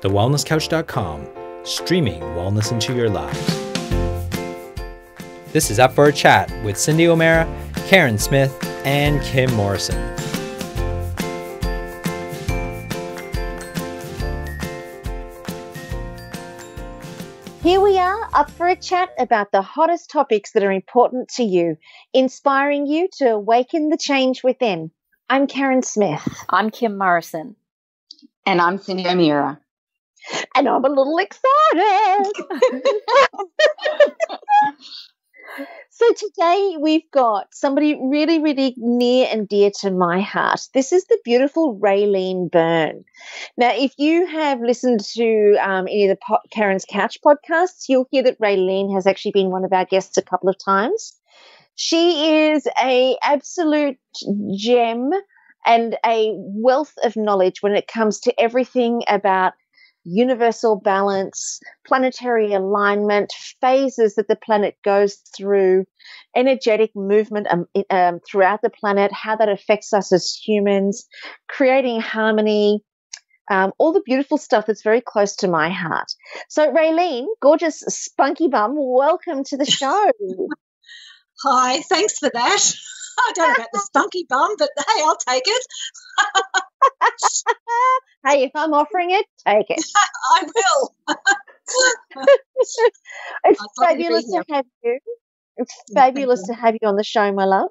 thewellnesscouch.com, streaming wellness into your lives. This is Up for a Chat with Cyndi O'Meara, Carren Smith, and Kim Morrison. Here we are, up for a chat about the hottest topics that are important to you, inspiring you to awaken the change within. I'm Carren Smith. I'm Kim Morrison. And I'm Cyndi O'Meara. And I'm a little excited. So today we've got somebody really, really near and dear to my heart. This is the beautiful Raylene Byrne. Now, if you have listened to any of the Carren's Couch podcasts, you'll hear that Raylene has actually been one of our guests a couple of times. She is an absolute gem and a wealth of knowledge when it comes to everything about universal balance, planetary alignment, phases that the planet goes through, energetic movement throughout the planet, how that affects us as humans, creating harmony, all the beautiful stuff that's very close to my heart. So, Raylene, gorgeous spunky bum, welcome to the show. Hi, thanks for that. I don't know about the spunky bum, but hey, I'll take it. Hey, if I'm offering it, take it. I will. It's fabulous to have you. It's fabulous to have you on the show, my love.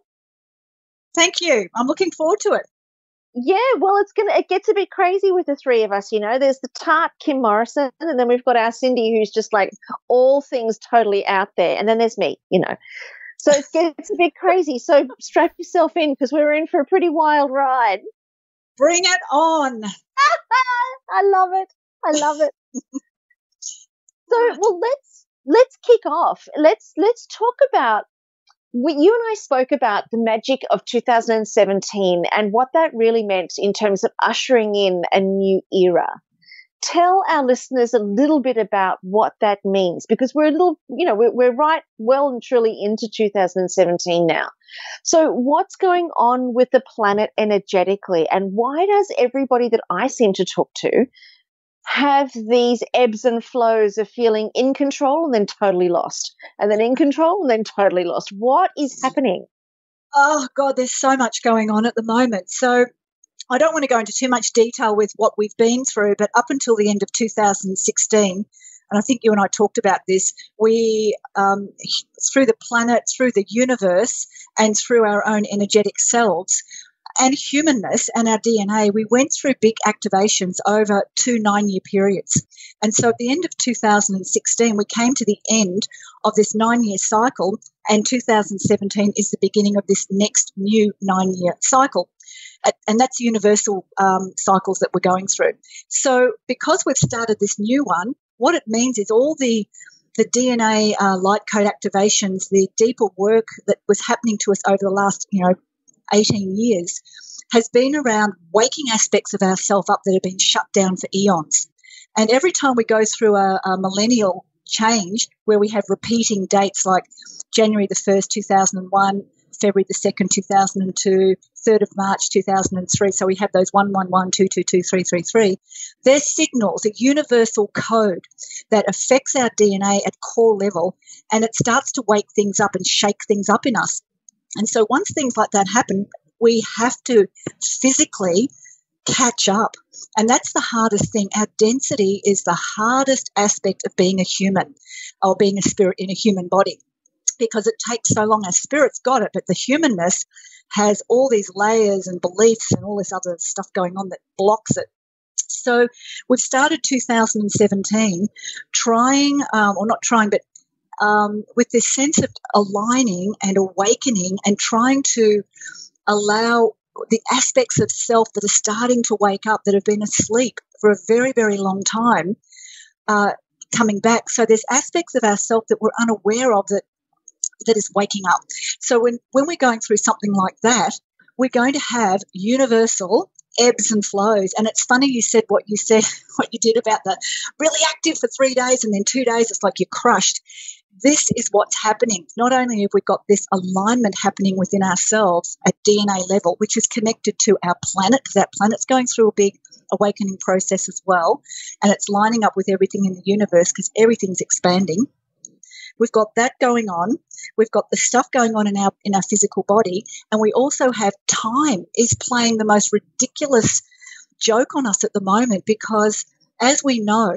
Thank you. I'm looking forward to it. Yeah, well, it gets a bit crazy with the three of us, you know. There's the tart Kim Morrison, and then we've got our Cyndi, who's just like all things totally out there, and then there's me, you know. So it gets a bit crazy. So strap yourself in because we're in for a pretty wild ride. Bring it on. I love it. I love it. So, well, let's kick off. Let's talk about what you and I spoke about, the magic of 2017 and what that really meant in terms of ushering in a new era. Tell our listeners a little bit about what that means, because we're a little, you know, we're right well and truly into 2017 now. So what's going on with the planet energetically, and why does everybody that I seem to talk to have these ebbs and flows of feeling in control and then totally lost, and then in control and then totally lost? What is happening? Oh, God, there's so much going on at the moment. So I don't want to go into too much detail with what we've been through, but up until the end of 2016, and I think you and I talked about this, we, through the planet, through the universe, and through our own energetic selves and humanness and our DNA, we went through big activations over 2 9-year periods. And so at the end of 2016, we came to the end of this 9-year cycle, and 2017 is the beginning of this next new 9-year cycle. And that's universal cycles that we're going through. So because we've started this new one, what it means is all the DNA light code activations, the deeper work that was happening to us over the last, 18 years has been around waking aspects of ourself up that have been shut down for eons. And every time we go through a millennial change where we have repeating dates like January the 1st, 2001, February the 2nd, 2002, 3rd of March 2003. So we have those 111, 222, 333. They're signals, a universal code that affects our DNA at core level, and it starts to wake things up and shake things up in us. And so once things like that happen, we have to physically catch up. And that's the hardest thing. Our density is the hardest aspect of being a human or being a spirit in a human body, because it takes so long. Our spirit's got it, but the humanness has all these layers and beliefs and all this other stuff going on that blocks it. So we've started 2017 trying, or not trying, but with this sense of aligning and awakening and trying to allow the aspects of self that are starting to wake up, that have been asleep for a very, very long time, coming back. So there's aspects of ourself that we're unaware of that is waking up. So when we're going through something like that, we're going to have universal ebbs and flows. And it's funny you said what you did about the really active for 3 days and then 2 days it's like you're crushed. this is what's happening. Not only have we got this alignment happening within ourselves at DNA level, which is connected to our planet, because our planet's going through a big awakening process as well, and it's lining up with everything in the universe because everything's expanding. We've got that going on. We've got the stuff going on in our physical body, and we also have time is playing the most ridiculous joke on us at the moment, because as we know,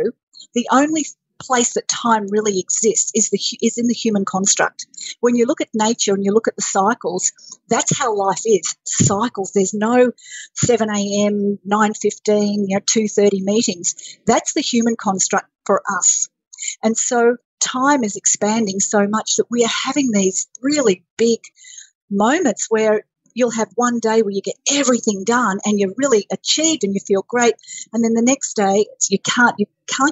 the only place that time really exists is in the human construct. When you look at nature and you look at the cycles, that's how life is. Cycles. There's no 7 a.m., 9:15, 2:30 meetings. That's the human construct for us. And so time is expanding so much that we are having these really big moments where you'll have one day where you get everything done and you're really achieved and you feel great, and then the next day you can't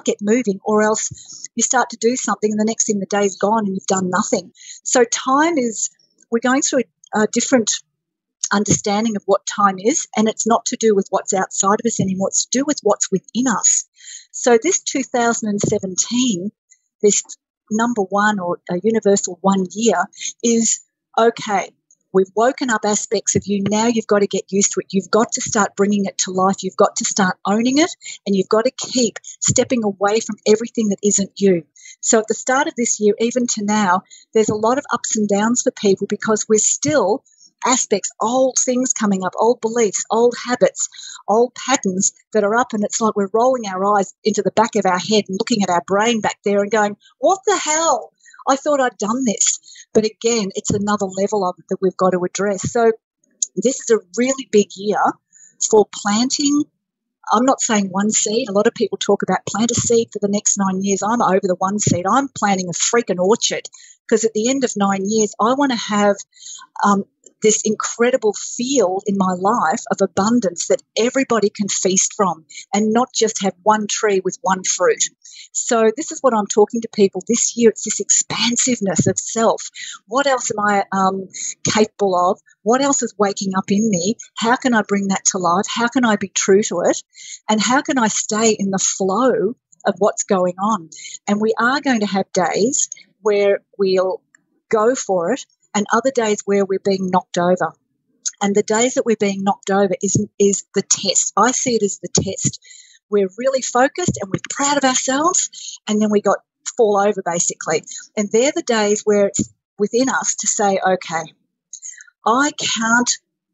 get moving, or else you start to do something and the next thing the day's gone and you've done nothing. So we're going through a different understanding of what time is, and it's not to do with what's outside of us anymore, it's to do with what's within us. So this 2017, this number one or a universal 1 year is, okay, we've woken up aspects of you. Now you've got to get used to it. You've got to start bringing it to life. You've got to start owning it, and you've got to keep stepping away from everything that isn't you. So at the start of this year, even to now, there's a lot of ups and downs for people because we're still aspects, old things coming up, old beliefs, old habits, old patterns that are up, and it's like we're rolling our eyes into the back of our head and looking at our brain back there and going, what the hell? I thought I'd done this. But again, it's another level of it that we've got to address. So this is a really big year for planting. I'm not saying one seed. A lot of people talk about plant a seed for the next 9 years. I'm over the one seed. I'm planting a freaking orchard, because at the end of 9 years, I want to have this incredible field in my life of abundance that everybody can feast from, and not just have one tree with one fruit. So this is what I'm talking to people this year. It's this expansiveness of self. What else am I capable of? What else is waking up in me? How can I bring that to life? How can I be true to it? And how can I stay in the flow of what's going on? And we are going to have days where we'll go for it, and other days where we're being knocked over. And the days that we're being knocked over is the test. I see it as the test. We're really focused and we're proud of ourselves, and then we got fall over basically. And they're the days where it's within us to say, okay, I can't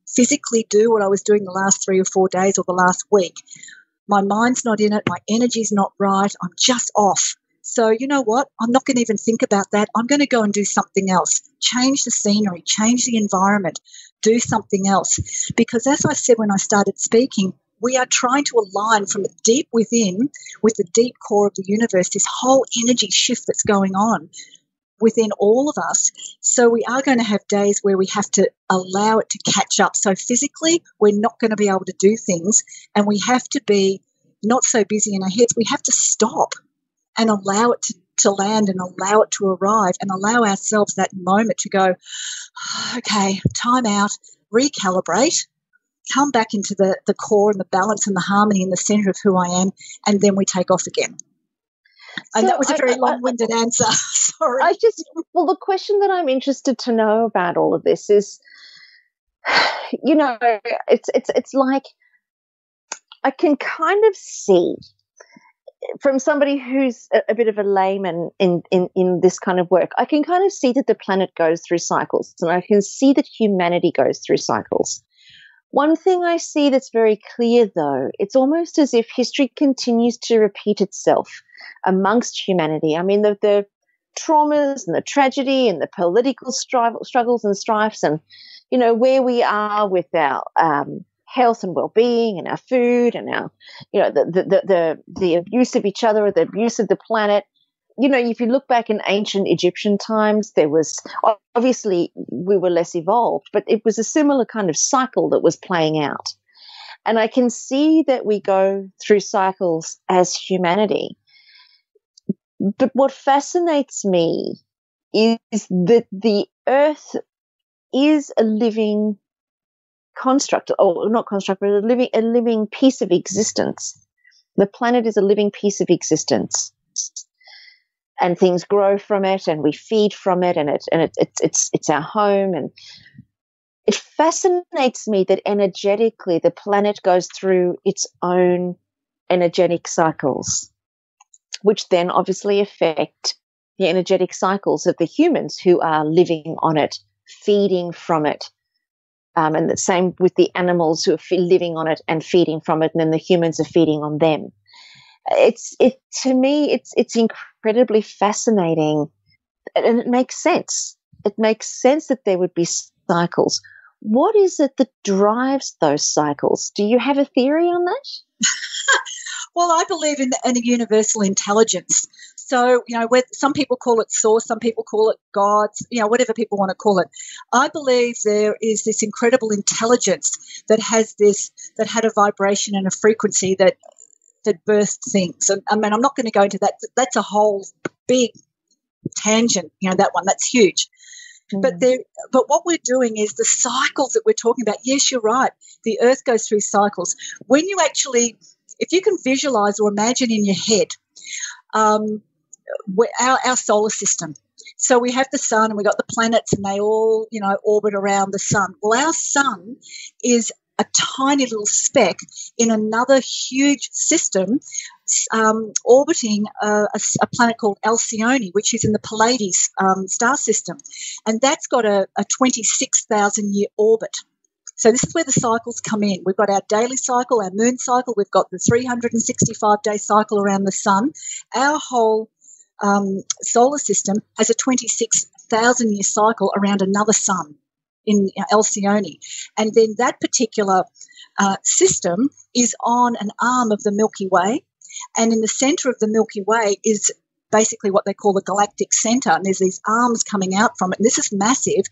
physically do what I was doing the last 3 or 4 days or the last week. My mind's not in it. My energy's not right. I'm just off. So you know what? I'm not going to even think about that. I'm going to go and do something else. Change the scenery, change the environment, do something else. Because as I said when I started speaking, we are trying to align from the deep within with the deep core of the universe, this whole energy shift that's going on within all of us. So we are going to have days where we have to allow it to catch up. So physically, we're not going to be able to do things, and we have to be not so busy in our heads. We have to stop and allow it to land and allow it to arrive, and allow ourselves that moment to go, okay, time out, recalibrate, come back into the core and the balance and the harmony in the center of who I am, and then we take off again. And So that was a very long-winded answer. Sorry. The question that I'm interested to know about all of this is, it's like I can kind of see, from somebody who's a bit of a layman in this kind of work, I can kind of see that the planet goes through cycles, and I can see that humanity goes through cycles. One thing I see that's very clear, though, it's almost as if history continues to repeat itself amongst humanity. I mean, the traumas and the tragedy and the political struggles and strifes, and, where we are with our health and well-being and our food and our, the abuse of each other or the abuse of the planet. If you look back in ancient Egyptian times, there was, obviously we were less evolved, but it was a similar kind of cycle that was playing out. And I can see that we go through cycles as humanity. But what fascinates me is that the earth is a living construct, or not construct, but a living piece of existence. The planet is a living piece of existence. and things grow from it, and we feed from it, and it's our home. And it fascinates me that energetically the planet goes through its own energetic cycles, which then obviously affect the energetic cycles of the humans who are living on it, feeding from it. And the same with the animals who are living on it and feeding from it, and then the humans are feeding on them. To me, it's incredibly fascinating, and it makes sense. It makes sense that there would be cycles. What is it that drives those cycles? Do you have a theory on that? Well, I believe in a universal intelligence. So, some people call it source, some people call it God, whatever people want to call it. I believe there is this incredible intelligence that had a vibration and a frequency that birthed things. And I mean, I'm not going to go into that. That's a whole big tangent, that one. That's huge. But what we're doing is the cycles that we're talking about. Yes, you're right. The earth goes through cycles. When you actually, if you can visualize or imagine in your head, our solar system. So we have the sun and we've got the planets, and they all, orbit around the sun. Well, our sun is a tiny little speck in another huge system orbiting a planet called Alcyone, which is in the Pleiades star system. And that's got a 26,000-year orbit. So this is where the cycles come in. We've got our daily cycle, our moon cycle. We've got the 365-day cycle around the sun. Our whole solar system has a 26,000-year cycle around another sun in Alcyone. And then that particular system is on an arm of the Milky Way. And in the center of the Milky Way is basically what they call the galactic center. And there's these arms coming out from it. And this is massive.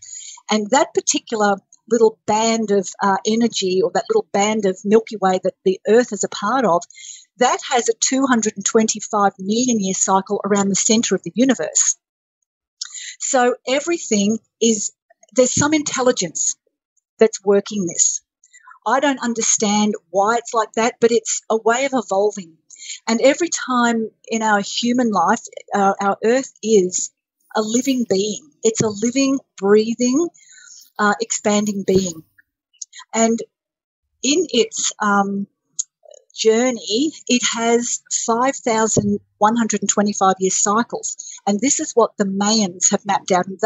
And that particular little band of energy, or that little band of Milky Way that the Earth is a part of, that has a 225 million year cycle around the center of the universe. So everything there's some intelligence that's working this. I don't understand why it's like that, but it's a way of evolving. And every time in our human life, our Earth is a living being. It's a living, breathing, expanding being. And in its journey, it has 5,125 year cycles. And this is what the Mayans have mapped out. And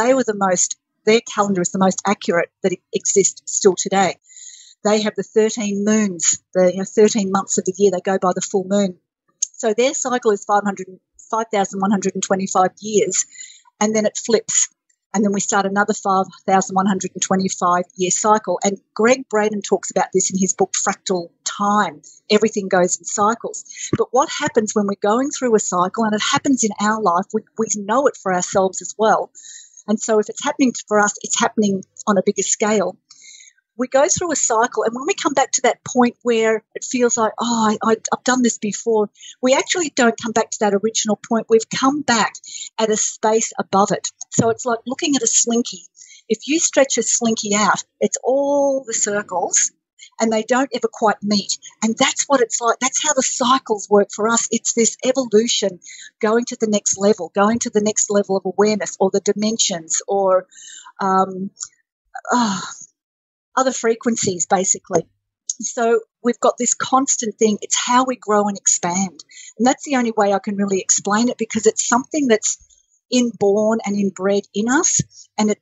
their calendar is the most accurate that exists still today. They have the 13 moons, the 13 months of the year. They go by the full moon. So their cycle is 5,125 years, and then it flips. And then we start another 5,125 year cycle. And Greg Braden talks about this in his book, Fractal Time. Everything goes in cycles. But what happens when we're going through a cycle, and it happens in our life, we know it for ourselves as well. And so if it's happening for us, it's happening on a bigger scale. We go through a cycle, and when we come back to that point where it feels like, I've done this before, we actually don't come back to that original point. We've come back at a space above it. So it's like looking at a slinky. If you stretch a slinky out, it's all the circles, and they don't ever quite meet. And that's what it's like. That's how the cycles work for us. It's this evolution, going to the next level of awareness, or the dimensions, or other frequencies, basically. So we've got this constant thing. It's how we grow and expand. And that's the only way I can really explain it, because it's something that's inborn and inbred in us, and it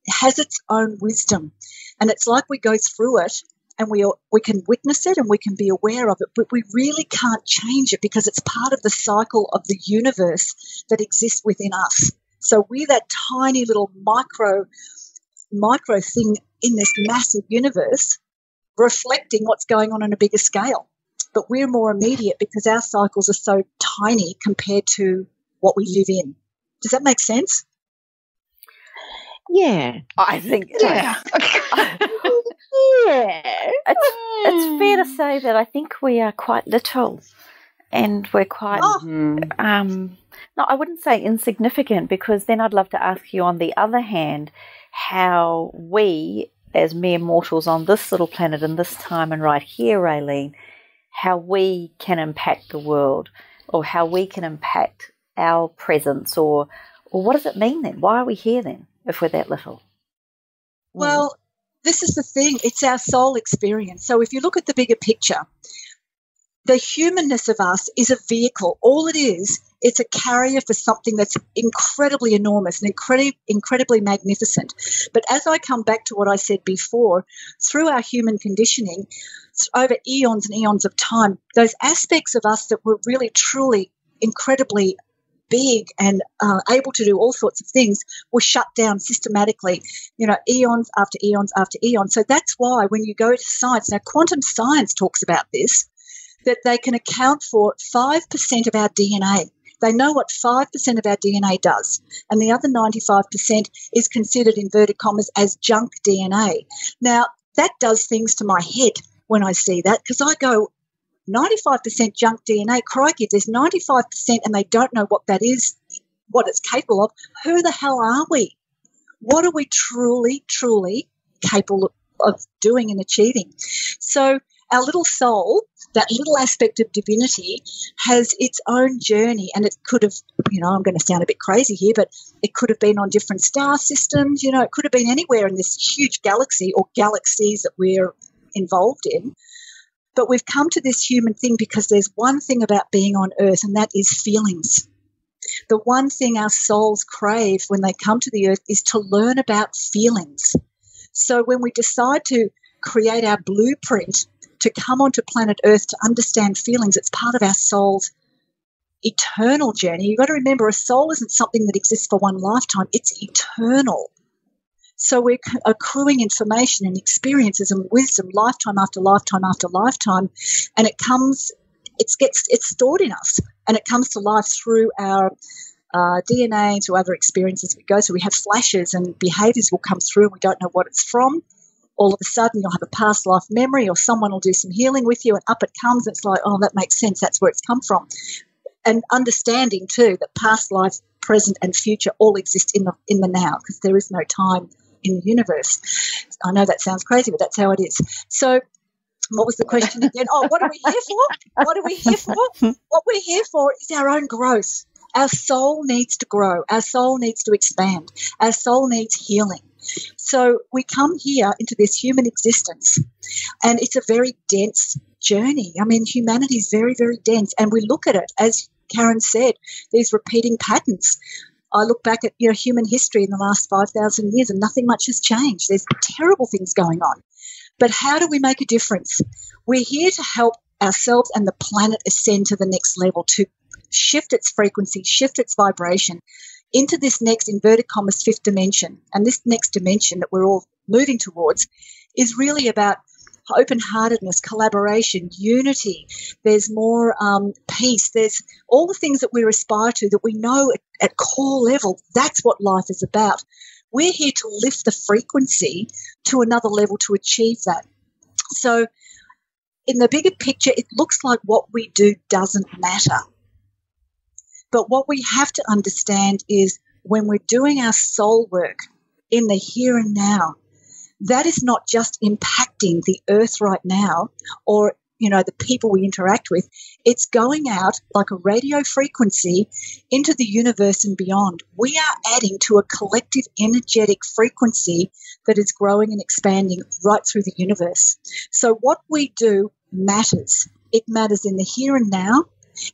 has its own wisdom. And it's like we go through it, and we can witness it, and we can be aware of it, but we really can't change it, because it's part of the cycle of the universe that exists within us. So we're that tiny little micro thing in this massive universe, reflecting what's going on a bigger scale. But we're more immediate because our cycles are so tiny compared to what we live in. Does that make sense? Yeah. I think Yeah. it's fair to say that I think we are quite little, and we're quite no, I wouldn't say insignificant, because then I'd love to ask you, on the other hand, how we, as mere mortals on this little planet in this time and right here, Raylene, how we can impact the world, or how we can impact our presence, or what does it mean then? Why are we here then if we're that little? Well, this is the thing. It's our soul experience. So if you look at the bigger picture, the humanness of us is a vehicle. All it is, it's a carrier for something that's incredibly enormous and incredibly magnificent. But as I come back to what I said before, through our human conditioning, over eons and eons of time, those aspects of us that were really, truly, incredibly big and able to do all sorts of things were shut down systematically, eons after eons after eons. So that's why when you go to science, now quantum science talks about this, that they can account for 5% of our DNA. They know what 5% of our DNA does, and the other 95% is considered, inverted commas, as junk DNA. Now, that does things to my head when I see that, because I go, 95% junk DNA, crikey, there's 95% and they don't know what that is, what it's capable of. Who the hell are we? What are we truly, truly capable of doing and achieving? So our little soul, that little aspect of divinity, has its own journey, and it could have, I'm going to sound a bit crazy here, but it could have been on different star systems, it could have been anywhere in this huge galaxy or galaxies that we're involved in. But we've come to this human thing because there's one thing about being on earth, and that is feelings. The one thing our souls crave when they come to the earth is to learn about feelings. So when we decide to create our blueprint to come onto planet Earth to understand feelings, it's part of our soul's eternal journey. You've got to remember, a soul isn't something that exists for one lifetime. It's eternal. So we're accruing information and experiences and wisdom lifetime after lifetime after lifetime, and it's stored in us, and it comes to life through our DNA, through other experiences we go through. We have flashes and behaviours will come through and we don't know what it's from. All of a sudden you'll have a past life memory, or someone will do some healing with you, and up it comes. It's like, oh, that makes sense. That's where it's come from. And understanding too that past life, present and future all exist in the now, because there is no time in the universe. I know that sounds crazy, but that's how it is. So what was the question again? Oh, what are we here for? What are we here for? What we're here for is our own growth. Our soul needs to grow. Our soul needs to expand. Our soul needs healing. So we come here into this human existence, and it's a very dense journey. I mean, humanity is very, very dense, and we look at it, as Carren said, these repeating patterns. I look back at human history in the last 5,000 years, and nothing much has changed. There's terrible things going on. But how do we make a difference? We're here to help ourselves and the planet ascend to the next level, to shift its frequency, shift its vibration into this next, inverted commas, fifth dimension. And this next dimension that we're all moving towards is really about open-heartedness, collaboration, unity. There's more peace. There's all the things that we aspire to, that we know at core level, that's what life is about. We're here to lift the frequency to another level to achieve that. So in the bigger picture, it looks like what we do doesn't matter. But what we have to understand is when we're doing our soul work in the here and now, that is not just impacting the earth right now or, the people we interact with. It's going out like a radio frequency into the universe and beyond. We are adding to a collective energetic frequency that is growing and expanding right through the universe. So what we do matters. It matters in the here and now.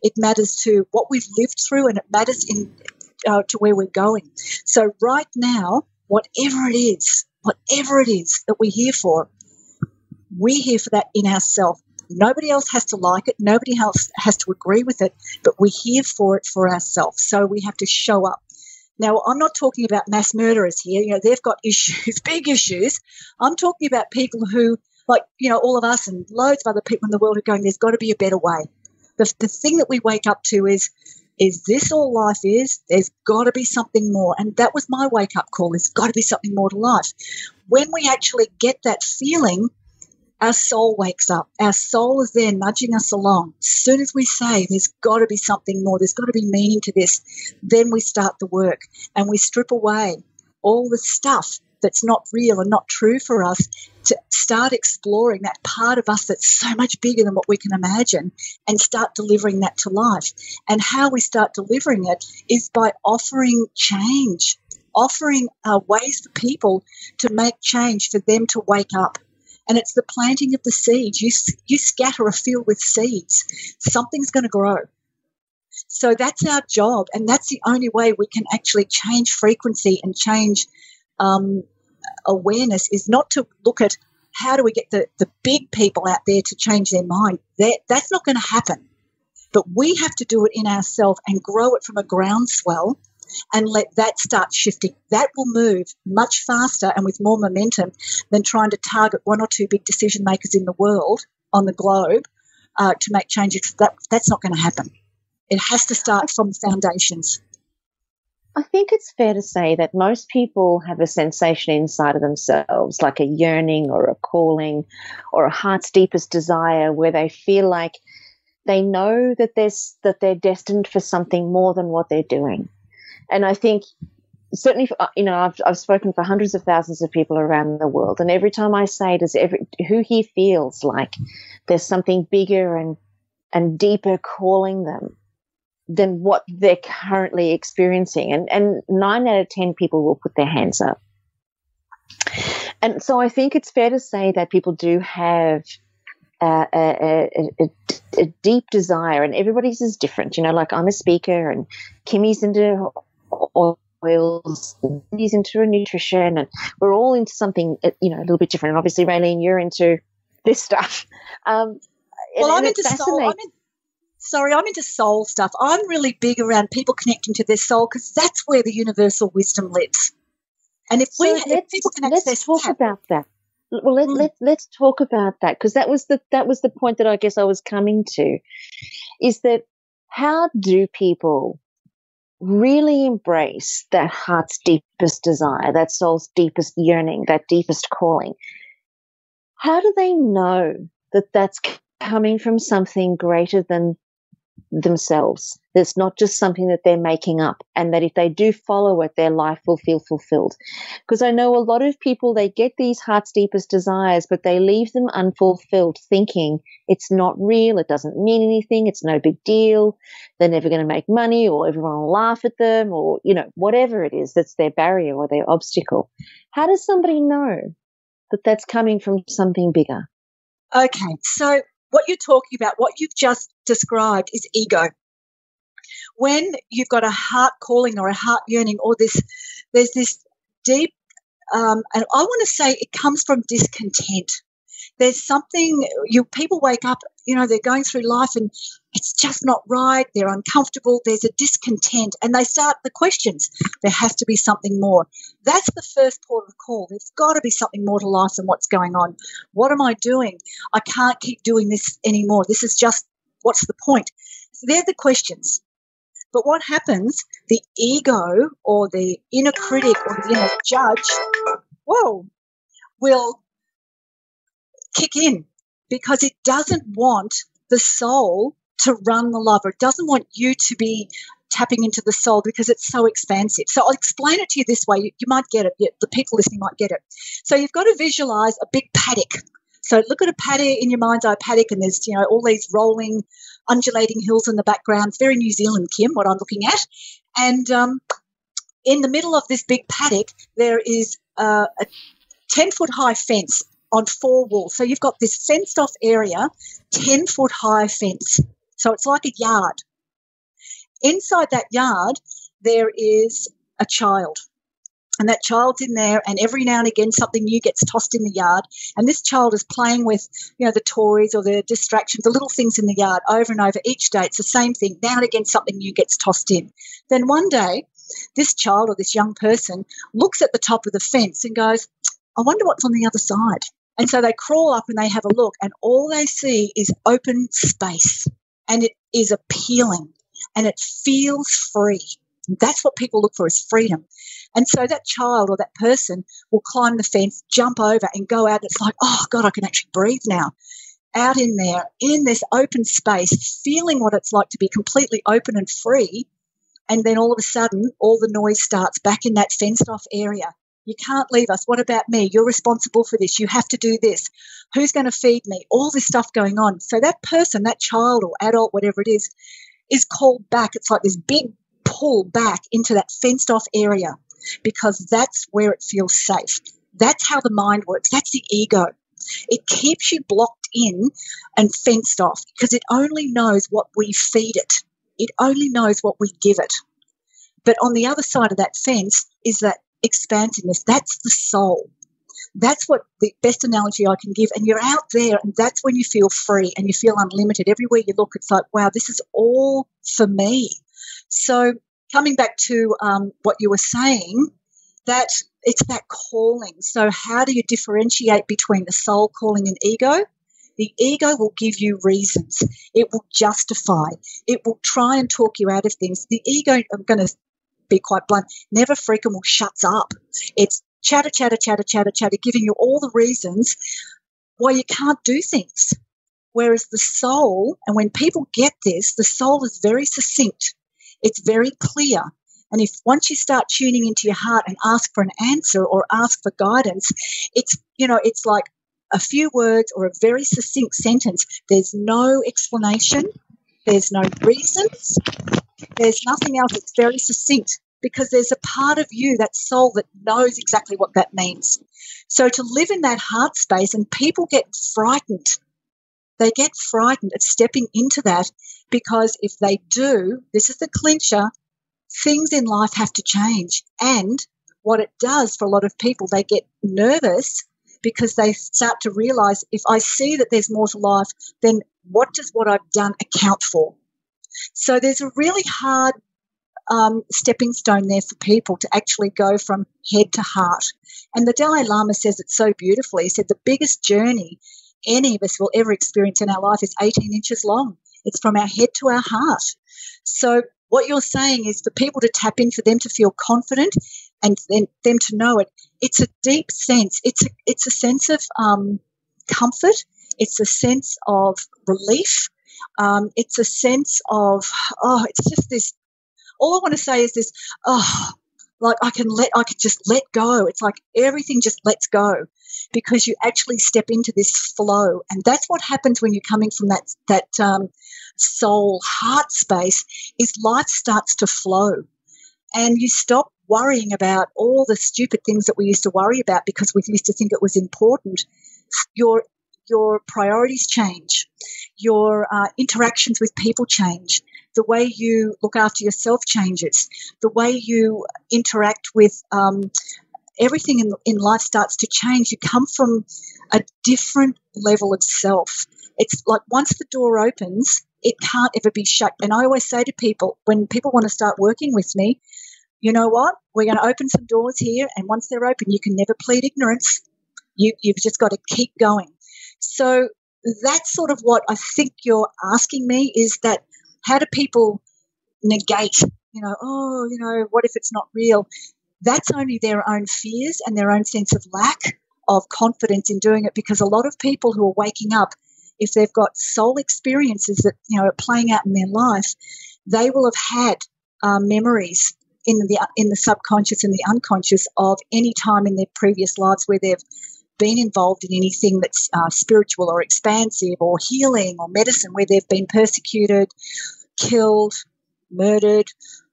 It matters to what we've lived through, and it matters to where we're going. So right now, whatever it is that we're here for, we're here for that in ourselves. Nobody else has to like it. Nobody else has to agree with it, but we're here for it for ourselves. So we have to show up. Now, I'm not talking about mass murderers here. They've got issues, big issues. I'm talking about people who, like, all of us and loads of other people in the world are going, there's got to be a better way. The thing that we wake up to is this all life is? There's got to be something more. And that was my wake-up call. There's got to be something more to life. When we actually get that feeling, our soul wakes up. Our soul is there nudging us along. As soon as we say there's got to be something more, there's got to be meaning to this, then we start the work and we strip away all the stuff that's not real and not true for us to start exploring that part of us that's so much bigger than what we can imagine and start delivering that to life. And how we start delivering it is by offering change, offering ways for people to make change, for them to wake up. And it's the planting of the seeds. You scatter a field with seeds, something's going to grow. So that's our job, and that's the only way we can actually change frequency and change awareness, is not to look at how do we get the big people out there to change their mind. That's not going to happen. But we have to do it in ourselves and grow it from a groundswell and let that start shifting. That will move much faster and with more momentum than trying to target one or two big decision makers in the world, on the globe, to make changes. That's not going to happen. It has to start from the foundations. I think it's fair to say that most people have a sensation inside of themselves, like a yearning or a calling or a heart's deepest desire, where they feel like they know that they're destined for something more than what they're doing. And I think certainly, I've spoken for hundreds of thousands of people around the world, and every time I say, who here feels like there's something bigger and deeper calling them than what they're currently experiencing? And 9 out of 10 people will put their hands up. And so I think it's fair to say that people do have a deep desire, and everybody's is different. Like I'm a speaker, and Kimmy's into oils, and he's into nutrition, and we're all into something, a little bit different. And obviously, Raylene, you're into this stuff. I'm into soul. I'm into soul stuff. I'm really big around people connecting to their soul, because that's where the universal wisdom lives. And if people can access let's talk about that. Well, let's talk about that, because that was the point that I guess I was coming to, is that how do people really embrace that heart's deepest desire, that soul's deepest yearning, that deepest calling? How do they know that that's coming from something greater than themselves? It's not just something that they're making up, and that if they do follow it, their life will feel fulfilled. Because I know a lot of people, they get these heart's deepest desires, but they leave them unfulfilled, thinking it's not real, it doesn't mean anything, it's no big deal, they're never going to make money, or everyone will laugh at them, or whatever it is that's their barrier or their obstacle. How does somebody know that that's coming from something bigger? Okay, so what you're talking about, what you've just described, is ego. When you've got a heart calling or a heart yearning, or there's this deep, and I want to say it comes from discontent. There's something, people wake up, they're going through life and it's just not right. They're uncomfortable. There's a discontent, and they start the questions. There has to be something more. That's the first port of call. There's got to be something more to life than what's going on. What am I doing? I can't keep doing this anymore. This is just, what's the point? So they're the questions. But what happens, the ego or the inner critic or the inner judge, will kick in, because it doesn't want the soul to run the love, or it doesn't want you to be tapping into the soul, because it's so expansive. So I'll explain it to you this way. You might get it. The people listening might get it. So you've got to visualize a big paddock. So look at a paddock in your mind's eye paddock, and there's all these rolling, undulating hills in the background. It's very New Zealand, Kim, what I'm looking at. And in the middle of this big paddock, there is a 10-foot high fence on 4 walls. So you've got this fenced off area, 10-foot high fence. So it's like a yard. Inside that yard, there is a child. And that child's in there, and every now and again something new gets tossed in the yard. And this child is playing with, the toys or the distractions, the little things in the yard over and over. Each day it's the same thing. Now and again something new gets tossed in. Then one day this child or this young person looks at the top of the fence and goes, I wonder what's on the other side. And so they crawl up and they have a look, and all they see is open space, and it is appealing, and it feels free. That's what people look for, is freedom. And so that child or that person will climb the fence, jump over and go out. It's like, oh, God, I can actually breathe now. Out in there, in this open space, feeling what it's like to be completely open and free. And then all of a sudden, all the noise starts back in that fenced-off area. You can't leave us. What about me? You're responsible for this. You have to do this. Who's going to feed me? All this stuff going on. So that person, that child or adult, whatever it is called back. It's like this big pull back into that fenced off area because that's where it feels safe. That's how the mind works. That's the ego. It keeps you blocked in and fenced off because it only knows what we feed it. It only knows what we give it. But on the other side of that fence is that expansiveness. That's the soul. That's what the best analogy I can give. And you're out there, and that's when you feel free and you feel unlimited. Everywhere you look, it's like, wow, this is all for me. So coming back to what you were saying, that it's that calling. So how do you differentiate between the soul calling and ego? The ego will give you reasons. It will justify. It will try and talk you out of things. The ego, I'm going to be quite blunt, never freaking will shuts up. It's chatter, giving you all the reasons why you can't do things. Whereas the soul, and when people get this, the soul is very succinct. It's very clear. And if once you start tuning into your heart and ask for an answer or ask for guidance, it's like a few words or a very succinct sentence. There's no explanation. There's no reasons. There's nothing else. It's very succinct because there's a part of you, that soul, that knows exactly what that means. So to live in that heart space, and people get frightened. They get frightened at stepping into that because if they do, this is the clincher, things in life have to change. And what it does for a lot of people, they get nervous because they start to realize, if I see that there's more to life, then what does what I've done account for? So there's a really hard stepping stone there for people to actually go from head to heart. And the Dalai Lama says it so beautifully. He said the biggest journey any of us will ever experience in our life is 18 inches long. It's from our head to our heart. So what you're saying is for people to tap in, for them to feel confident and then them to know it. It's a deep sense. It's a sense of comfort. It's a sense of relief. It's a sense of, it's just this, all I want to say is this, like I could just let go. It's like everything just lets go because you actually step into this flow. And that's what happens when you're coming from that soul heart space, is life starts to flow and you stop worrying about all the stupid things that we used to worry about because we used to think it was important. Your priorities change. Your interactions with people change. The way you look after yourself changes. The way you interact with everything in life starts to change. You come from a different level of self. It's like once the door opens, it can't ever be shut. And I always say to people, when people want to start working with me, you know what? We're going to open some doors here, and once they're open, you can never plead ignorance. You've just got to keep going. So that's sort of what I think you're asking me, is that how do people negate, what if it's not real? That's only their own fears and their own sense of lack of confidence in doing it, because a lot of people who are waking up, if they've got soul experiences that, are playing out in their life, they will have had memories in the subconscious and the unconscious of any time in their previous lives where they've been involved in anything that's spiritual or expansive or healing or medicine, where they've been persecuted, killed, murdered,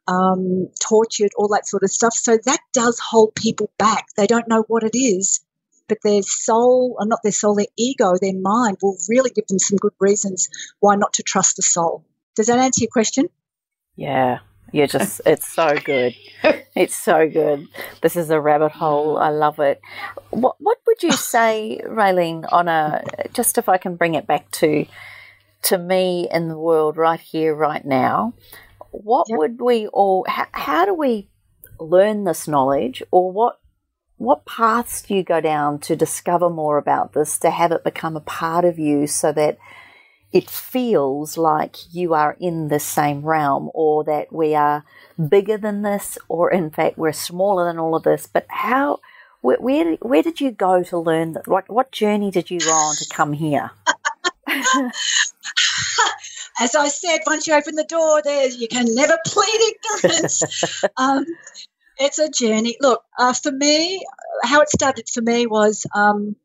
tortured, all that sort of stuff. So that does hold people back. They don't know what it is, but their soul, or not their soul, their ego, their mind will really give them some good reasons why not to trust the soul. Does that answer your question? Yeah. It's so good. It's so good. This is a rabbit hole. I love it. What would you say, Raylene, just if I can bring it back to me in the world right here, right now, what would we all, how do we learn this knowledge, or what paths do you go down to discover more about this, to have it become a part of you so that it feels like you are in the same realm, or that we are bigger than this, or in fact we're smaller than all of this? But where did you go to learn that? What journey did you go on to come here? As I said, once you open the door, you can never plead ignorance. It's a journey. Look, for me, how it started for me was, and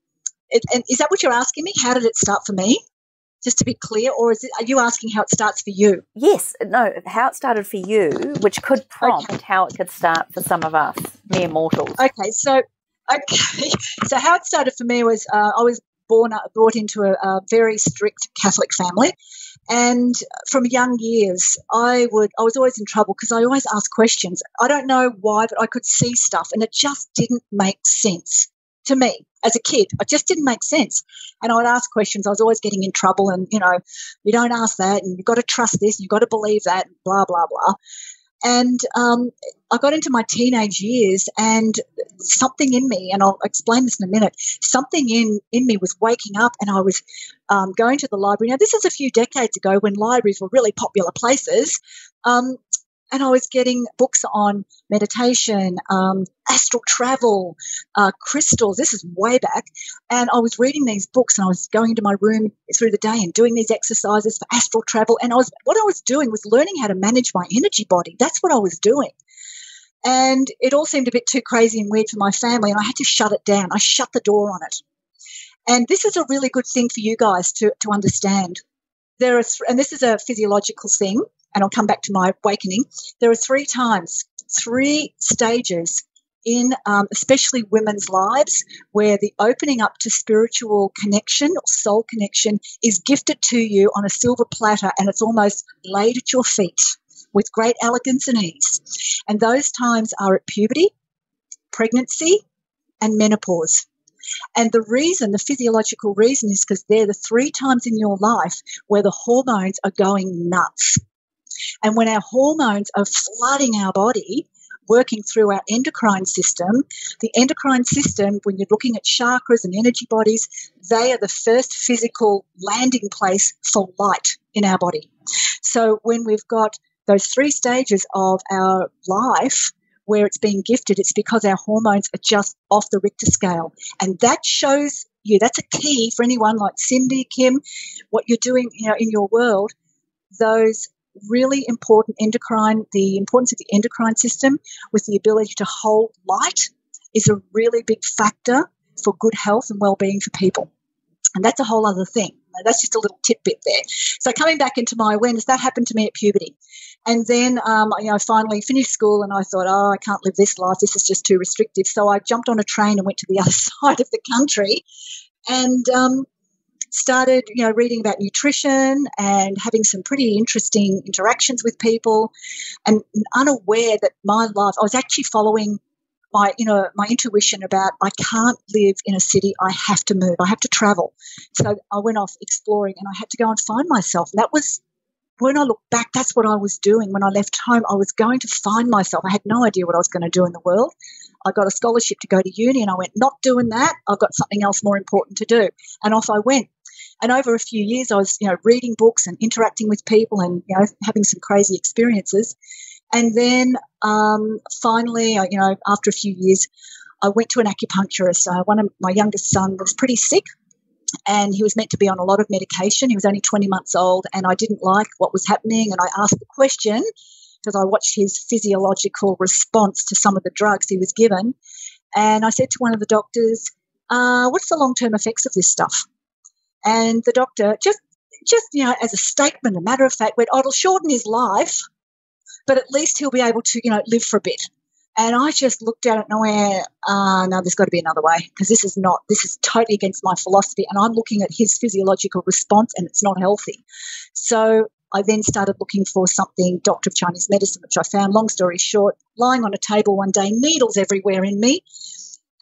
is that what you're asking me? How did it start for me? Just to be clear, or are you asking how it starts for you? Yes, no, how it started for you, which could prompt how it could start for some of us, mere mortals. Okay, so how it started for me was I was brought into a very strict Catholic family, and from young years I was always in trouble because I always asked questions. I don't know why, but I could see stuff, and it just didn't make sense to me as a kid. It just didn't make sense. And I would ask questions. I was always getting in trouble, and, you don't ask that, and you've got to trust this, and you've got to believe that, and blah, blah, blah. And I got into my teenage years, and something in me, and I'll explain this in a minute, something in me was waking up, and I was going to the library. Now, this is a few decades ago when libraries were really popular places. And I was getting books on meditation, astral travel, crystals. This is way back. And I was reading these books, and I was going into my room through the day and doing these exercises for astral travel. And what I was doing was learning how to manage my energy body. That's what I was doing. And it all seemed a bit too crazy and weird for my family, and I had to shut it down. I shut the door on it. And this is a really good thing for you guys to understand. And this is a physiological thing, and I'll come back to my awakening. There are three stages in especially women's lives where the opening up to spiritual connection or soul connection is gifted to you on a silver platter, and it's almost laid at your feet with great elegance and ease. And those times are at puberty, pregnancy, and menopause. And the physiological reason is because they're the 3 times in your life where the hormones are going nuts. And when our hormones are flooding our body, working through our endocrine system, the endocrine system, when you're looking at chakras and energy bodies, they are the first physical landing place for light in our body. So when we've got those 3 stages of our life where it's being gifted, it's because our hormones are just off the Richter scale. And that shows you, that's a key for anyone like Cyndi, Kim, what you're doing in your world, those really important the importance of the endocrine system with the ability to hold light is a really big factor for good health and well-being for people. And that's a whole other thing. That's just a little tidbit there. So coming back into my awareness, that happened to me at puberty. And then I finally finished school, and I thought, I can't live this life. This is just too restrictive. So I jumped on a train and went to the other side of the country and started, reading about nutrition and having some pretty interesting interactions with people, and unaware that my life, I was actually following my intuition about I can't live in a city. I have to move. I have to travel. So I went off exploring, and I had to go and find myself. And that was, when I look back, that's what I was doing. When I left home, I was going to find myself. I had no idea what I was going to do in the world. I got a scholarship to go to uni, and I went, not doing that. I've got something else more important to do. And off I went. And over a few years, I was, reading books and interacting with people and, having some crazy experiences. And then finally, after a few years, I went to an acupuncturist. One of my youngest son was pretty sick, and he was meant to be on a lot of medication. He was only 20 months old, and I didn't like what was happening. And I asked the question because I watched his physiological response to some of the drugs he was given. And I said to one of the doctors, what's the long-term effects of this stuff? And the doctor just as a statement, a matter of fact, went, it'll shorten his life, but at least he'll be able to, live for a bit. And I just looked at it and I went, no, there's got to be another way, because this is totally against my philosophy, and I'm looking at his physiological response and it's not healthy. So I then started looking for something, doctor of Chinese medicine, which I found, long story short, lying on a table one day, needles everywhere in me,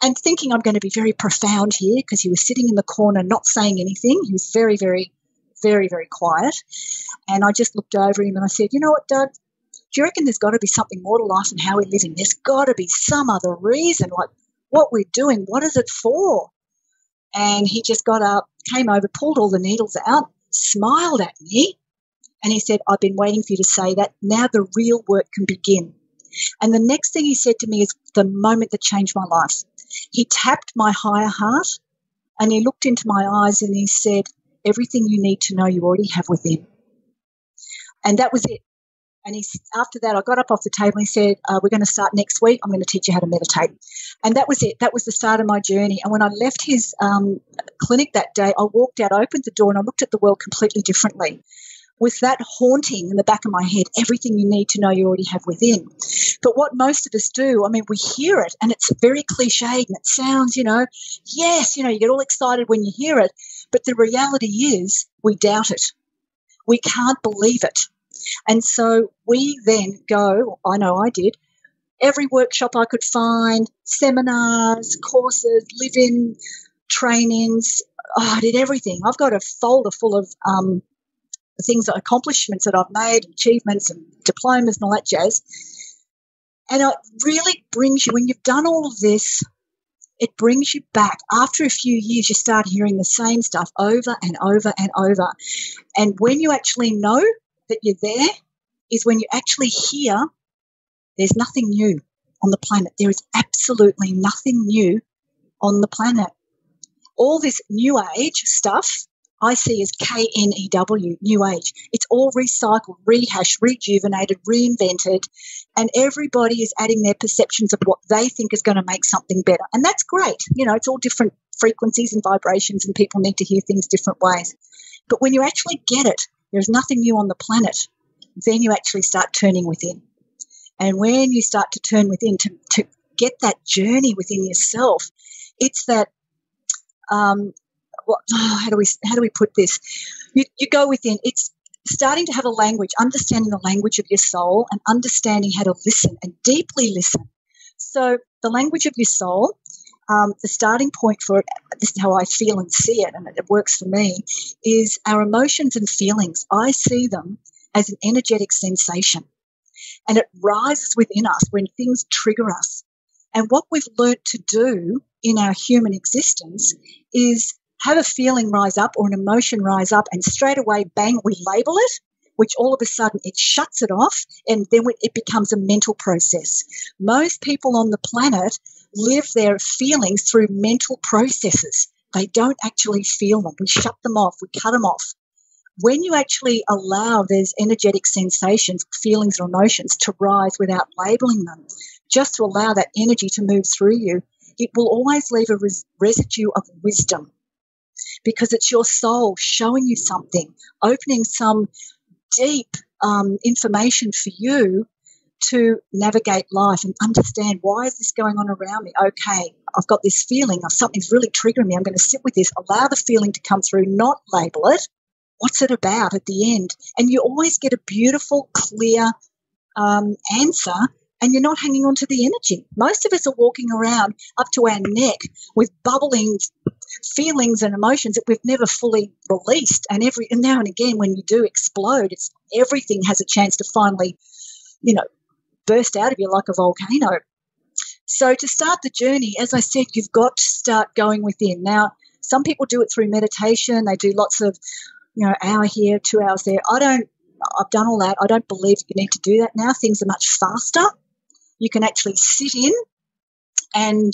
and thinking I'm going to be very profound here, because he was sitting in the corner not saying anything. He was very, very, very, very quiet. And I just looked over him and I said, you know what, Dad, do you reckon there's got to be something more to life than how we're living? There's got to be some other reason, like what we're doing. What is it for? And he just got up, came over, pulled all the needles out, smiled at me, and he said, I've been waiting for you to say that. Now the real work can begin. And the next thing he said to me is the moment that changed my life. He tapped my higher heart, and he looked into my eyes and he said, everything you need to know you already have within. And that was it. And after that, I got up off the table and he said, we're going to start next week. I'm going to teach you how to meditate. And that was it. That was the start of my journey. And when I left his clinic that day, I walked out, I opened the door, and I looked at the world completely differently. With that haunting in the back of my head, everything you need to know you already have within. But what most of us do, I mean, we hear it and it's very cliched and it sounds, yes, you get all excited when you hear it. But the reality is we doubt it. We can't believe it. And so we then go, I know I did, every workshop I could find, seminars, courses, live-in trainings. I did everything. I've got a folder full of things, accomplishments that I've made, achievements and diplomas and all that jazz. And it really brings you, when you've done all of this, it brings you back. After a few years, you start hearing the same stuff over and over and over. And when you actually know that you're there is when you actually hear there's nothing new on the planet. There is absolutely nothing new on the planet. All this new age stuff I see as KNEW, new age. It's all recycled, rehashed, rejuvenated, reinvented, and everybody is adding their perceptions of what they think is going to make something better. And that's great. It's all different frequencies and vibrations, and people need to hear things different ways. But when you actually get it, there's nothing new on the planet, then you actually start turning within. And when you start to turn within to get that journey within yourself, it's that how do we put this? You go within. It's starting to have a language, understanding the language of your soul and understanding how to listen and deeply listen. So the language of your soul, the starting point for it, this is how I feel and see it, and it works for me, is our emotions and feelings. I see them as an energetic sensation, and it rises within us when things trigger us. And what we've learnt to do in our human existence is have a feeling rise up or an emotion rise up, and straight away, bang, we label it, which all of a sudden it shuts it off, and then it becomes a mental process. Most people on the planet live their feelings through mental processes. They don't actually feel them. We shut them off. We cut them off. When you actually allow those energetic sensations, feelings or emotions to rise without labeling them, just to allow that energy to move through you, it will always leave a residue of wisdom, because it's your soul showing you something, opening some deep information for you to navigate life and understand, why is this going on around me? Okay, I've got this feeling of something's really triggering me. I'm going to sit with this, allow the feeling to come through, not label it. What's it about at the end? And you always get a beautiful, clear answer, and you're not hanging on to the energy. Most of us are walking around up to our neck with bubbling feelings and emotions that we've never fully released. And now and again, when you do explode, everything has a chance to finally, burst out of you like a volcano. So to start the journey, as I said, you've got to start going within. Now, some people do it through meditation. They do lots of, hour here, 2 hours there. I've done all that. I don't believe you need to do that now. Things are much faster. You can actually sit in and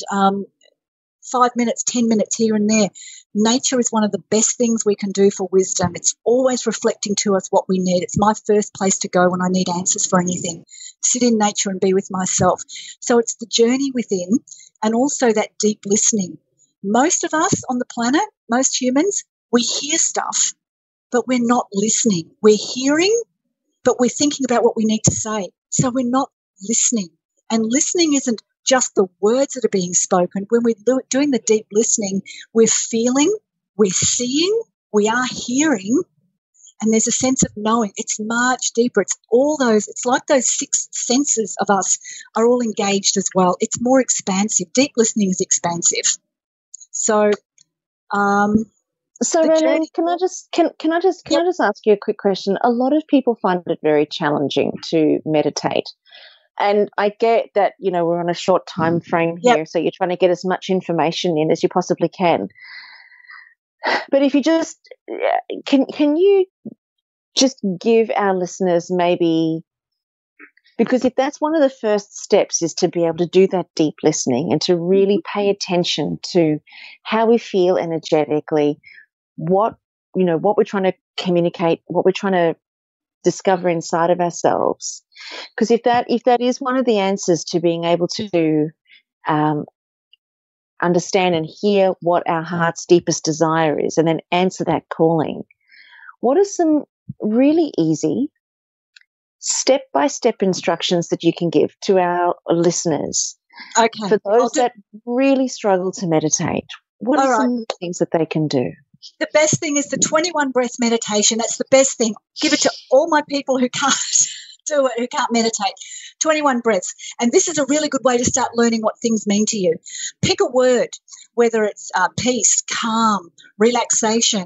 5 minutes, 10 minutes here and there. Nature is one of the best things we can do for wisdom. It's always reflecting to us what we need. It's my first place to go when I need answers for anything. Sit in nature and be with myself. So it's the journey within, and also that deep listening. Most of us on the planet, most humans, we hear stuff, but we're not listening. We're hearing, but we're thinking about what we need to say. So we're not listening. And listening isn't just the words that are being spoken. When we're doing the deep listening, we're feeling, we're seeing, we are hearing, and there's a sense of knowing. It's much deeper. It's like those 6 senses of us are all engaged as well. It's more expansive. Deep listening is expansive. So, Raylene, can I just ask you a quick question? A lot of people find it very challenging to meditate. And I get that, we're on a short time frame here, Yep. so you're trying to get as much information in as you possibly can. But if you just can you just give our listeners maybe, because if that's one of the first steps, is to be able to do that deep listening and to really pay attention to how we feel energetically, what we're trying to communicate, what we're trying to discover inside of ourselves. Because if that is one of the answers to being able to understand and hear what our heart's deepest desire is, and then answer that calling, what are some really easy step-by-step instructions that you can give to our listeners? Okay. For those that really struggle to meditate, what are some things that they can do? The best thing is the 21 breath meditation. That's the best thing. Give it to all my people who can't do it, who can't meditate. 21 breaths. And this is a really good way to start learning what things mean to you. Pick a word, whether it's peace, calm, relaxation,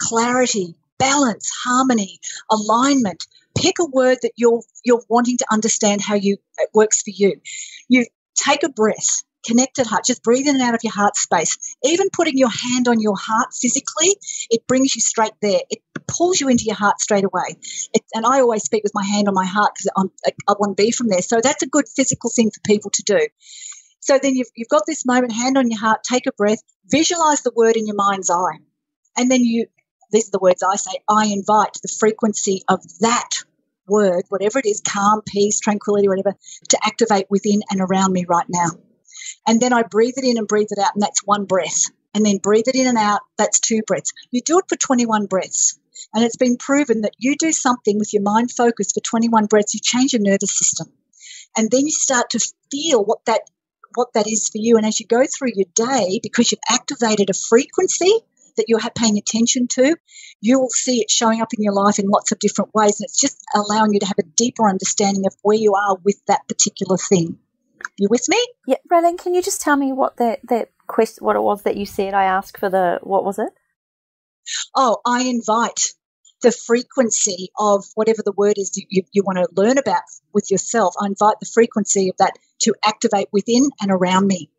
clarity, balance, harmony, alignment. Pick a word that you're wanting to understand how it works for you. You take a breath, connected heart, just breathe in and out of your heart space. Even putting your hand on your heart physically, it brings you straight there. It pulls you into your heart straight away. And I always speak with my hand on my heart because I want to be from there. So that's a good physical thing for people to do. So then you've got this moment, hand on your heart, take a breath, visualize the word in your mind's eye. And then these are the words I say, I invite the frequency of that word, whatever it is, calm, peace, tranquility, whatever, to activate within and around me right now. And then I breathe it in and breathe it out, and that's one breath. And then breathe it in and out, that's two breaths. You do it for 21 breaths. And it's been proven that you do something with your mind focus for 21 breaths, you change your nervous system. And then you start to feel what that is for you. And as you go through your day, because you've activated a frequency that you're paying attention to, you will see it showing up in your life in lots of different ways. And it's just allowing you to have a deeper understanding of where you are with that particular thing. You with me? Yeah, Raylene, can you just tell me what that question, what it was that you said? I asked for what was it? Oh, I invite the frequency of whatever the word is you want to learn about with yourself. I invite the frequency of that to activate within and around me.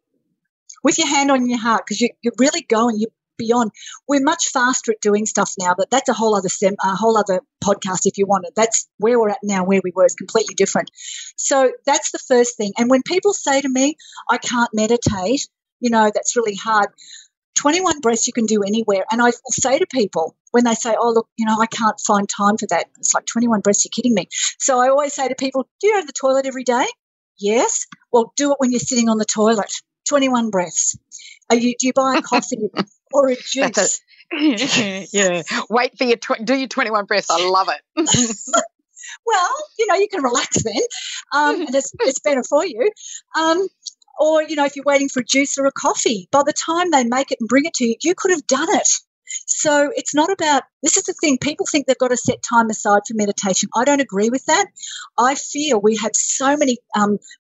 With your hand on your heart, because you're really going, you're beyond. We're much faster at doing stuff now, but that's a whole other podcast if you want it. That's where we're at now. Where we were is completely different. So that's the first thing. And when people say to me, I can't meditate, that's really hard. 21 breaths you can do anywhere. And I will say to people when they say, oh, look, I can't find time for that. It's like 21 breaths, you're kidding me. So I always say to people, do you go to the toilet every day? Yes. Well, do it when you're sitting on the toilet. 21 breaths. Do you buy a coffee or a juice? Yeah. Wait for do your 21 breaths. I love it. Well, you can relax then, and it's better for you. Or, if you're waiting for a juice or a coffee, by the time they make it and bring it to you, you could have done it. So it's not about, this is the thing, people think they've got to set time aside for meditation. I don't agree with that. I feel we have so many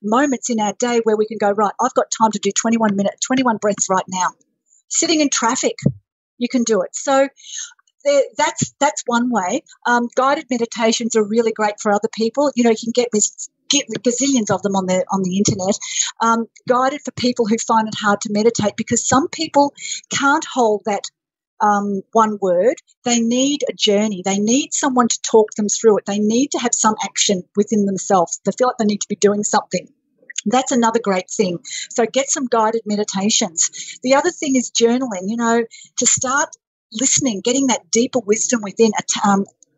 moments in our day where we can go, right, I've got time to do 21 breaths right now. Sitting in traffic, you can do it. So that's one way. Guided meditations are really great for other people. You can get gazillions of them on the internet. Guided for people who find it hard to meditate, because some people can't hold that one word. They need a journey. They need someone to talk them through it. They need to have some action within themselves. They feel like they need to be doing something. That's another great thing. So get some guided meditations. The other thing is journaling, to start listening, getting that deeper wisdom within,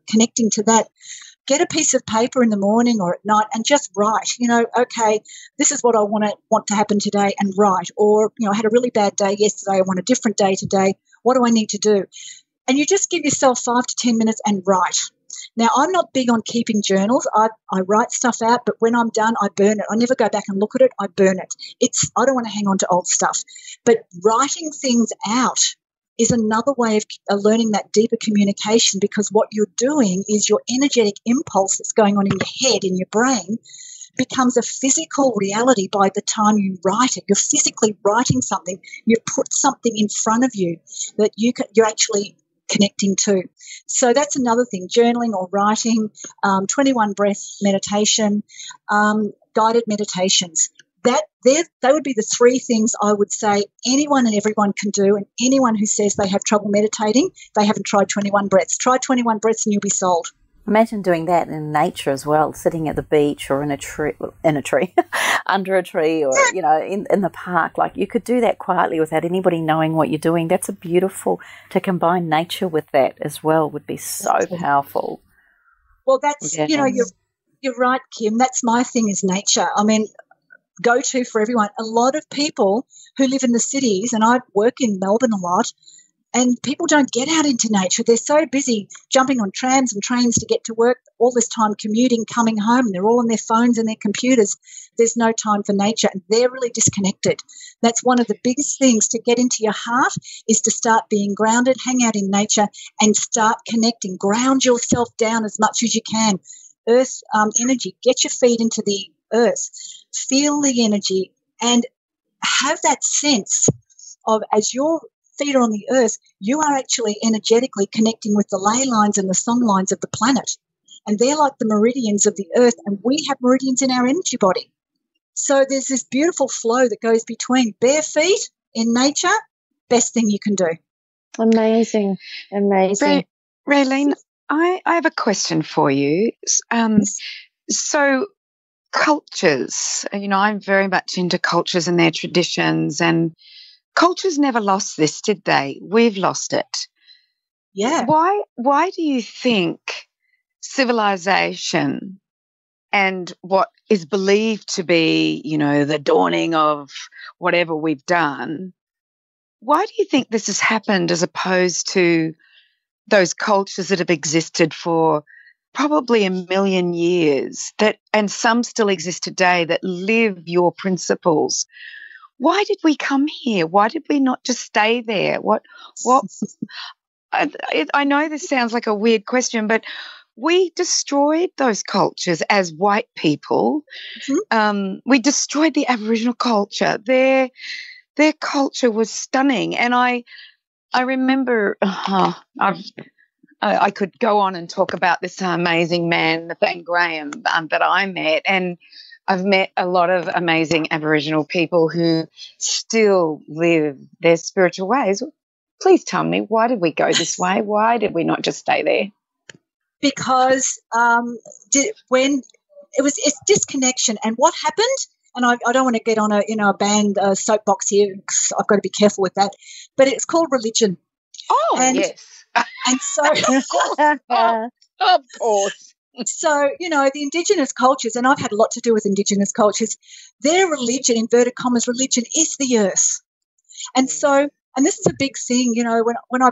connecting to that. Get a piece of paper in the morning or at night and just write, okay, this is what I want to happen today, and write. Or, I had a really bad day yesterday. I want a different day today. What do I need to do? And you just give yourself 5 to 10 minutes and write. Now, I'm not big on keeping journals. I write stuff out, but when I'm done, I burn it. I never go back and look at it. I burn it. I don't want to hang on to old stuff. But writing things out is another way of learning that deeper communication, because what you're doing is your energetic impulse that's going on in your head, in your brain, becomes a physical reality by the time you write it. You're physically writing something. You've put something in front of you that you're actually connecting to. So that's another thing, journaling or writing, 21 breath meditation, guided meditations. That would be the three things I would say anyone and everyone can do, and anyone who says they have trouble meditating, they haven't tried 21 breaths. Try 21 breaths and you'll be sold. Imagine doing that in nature as well, sitting at the beach or in a tree, under a tree, or, in the park. Like, you could do that quietly without anybody knowing what you're doing. That's to combine nature with that as well would be so powerful. Well, that's, you're right, Kim. That's my thing is nature. I mean, go-to for everyone. A lot of people who live in the cities, and I work in Melbourne a lot, and people don't get out into nature. They're so busy jumping on trams and trains to get to work, all this time commuting, coming home, and they're all on their phones and their computers. There's no time for nature, and they're really disconnected. That's one of the biggest things to get into your heart is to start being grounded, hang out in nature, and start connecting. Ground yourself down as much as you can. Earth energy, get your feet into the earth, feel the energy, and have that sense of as your feet are on the earth, you are actually energetically connecting with the ley lines and the song lines of the planet. And they're like the meridians of the earth, and we have meridians in our energy body. So there's this beautiful flow that goes between bare feet in nature, best thing you can do. Amazing. Raylene, I have a question for you. So cultures, I'm very much into cultures and their traditions, and cultures never lost this, did they? We've lost it. Yeah. Why do you think civilization and what is believed to be, the dawning of whatever we've done, why do you think this has happened as opposed to those cultures that have existed for probably 1 million years and some still exist today that live your principles? Why did we come here? Why did we not just stay there? What? I know this sounds like a weird question, but we destroyed those cultures as white people. Mm-hmm. We destroyed the Aboriginal culture. Their culture was stunning, and I remember. I could go on and talk about this amazing man, Nathaniel Graham, that I met, and I've met a lot of amazing Aboriginal people who still live their spiritual ways. Please tell me, why did we go this way? Why did we not just stay there? Because it's disconnection. And what happened, and I don't want to get on a band soapbox here, because I've got to be careful with that, but it's called religion. Oh, yes. And so, of course. So, the Indigenous cultures, and I've had a lot to do with Indigenous cultures, their religion, inverted commas, religion is the earth. And so, and this is a big thing, when I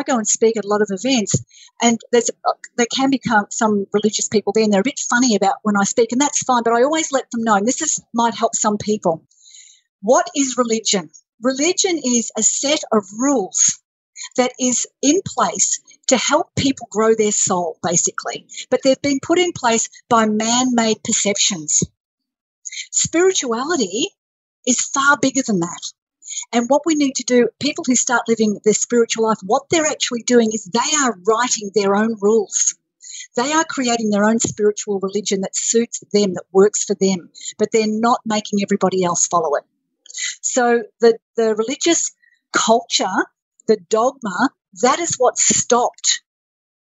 go and speak at a lot of events, and there can become some religious people there, and they're a bit funny about when I speak, and that's fine, but I always let them know, and might help some people. What is religion? Religion is a set of rules that is in place to help people grow their soul, basically. But they've been put in place by man-made perceptions. Spirituality is far bigger than that. And what we need to do, people who start living their spiritual life, what they're actually doing is they are writing their own rules. They are creating their own spiritual religion that suits them, that works for them, but they're not making everybody else follow it. So the religious culture, the dogma, that is what stopped